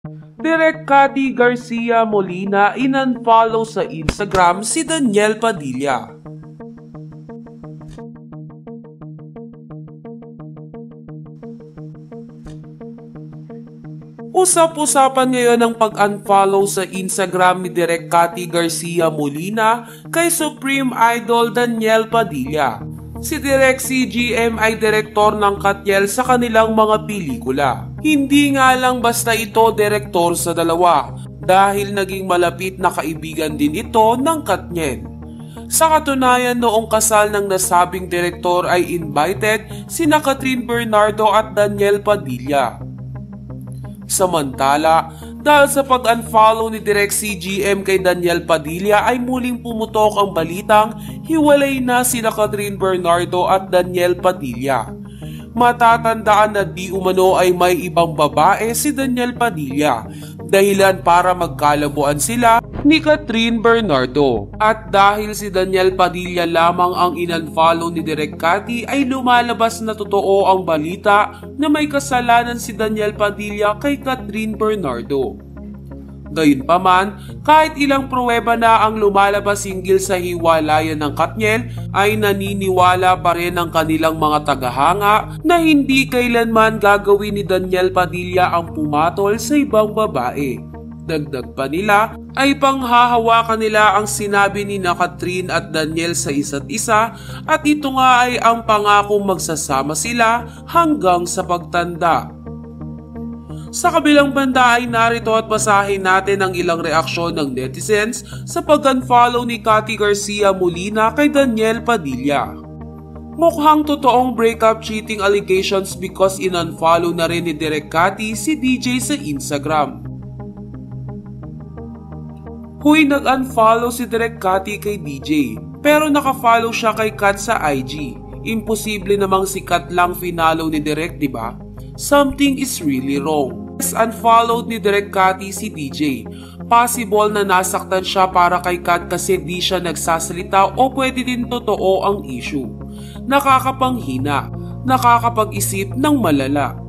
Direk Cathy Garcia Molina in-unfollow sa Instagram si Daniel Padilla. Usap-usapan ngayon ang pag-unfollow sa Instagram ni Direk Cathy Garcia Molina kay Supreme Idol Daniel Padilla. Si Direk CGM ay direktor ng Katniel sa kanilang mga pelikula. Hindi nga lang basta ito direktor sa dalawa dahil naging malapit na kaibigan din ito ng Katniel. Sa katunayan, noong kasal ng nasabing direktor ay invited sina Catherine Bernardo at Daniel Padilla. Samantala, dahil sa pag-unfollow ni Direk CGM kay Daniel Padilla ay muling pumutok ang balitang hiwalay na sina Catherine Bernardo at Daniel Padilla. Matatandaan na di umano ay may ibang babae si Daniel Padilla, dahilan para magkalabuan sila ni Catherine Bernardo. At dahil si Daniel Padilla lamang ang in-unfollow ni Direk Cathy ay lumalabas na totoo ang balita na may kasalanan si Daniel Padilla kay Catherine Bernardo. Gayunpaman, kahit ilang pruweba na ang lumalabas hinggil sa hiwalayan ng Katniel, ay naniniwala pa rin ang kanilang mga tagahanga na hindi kailanman gagawin ni Daniel Padilla ang pumatol sa ibang babae. Dagdag pa nila ay panghahawakan nila ang sinabi ni Catherine at Daniel sa isa't isa at ito nga ay ang pangakong magsasama sila hanggang sa pagtanda. Sa kabilang banda ay narito at basahin natin ang ilang reaksyon ng netizens sa pag-unfollow ni Cathy Garcia Molina kay Daniel Padilla. Mukhang totoong breakup cheating allegations because in-unfollow na rin ni Direk Cathy si DJ sa Instagram. Huy, nag-unfollow si Direk Cathy kay DJ pero nakafollow siya kay Kat sa IG. Imposible namang si Kat lang finalo ni Direk, diba? Something is really wrong. Unfollowed ni Direk Cathy si DJ. Possible na nasaktan siya para kay Kat kasi di siya nagsasalita o pwede din totoo ang issue. Nakakapanghina, nakakapag-isip ng malala.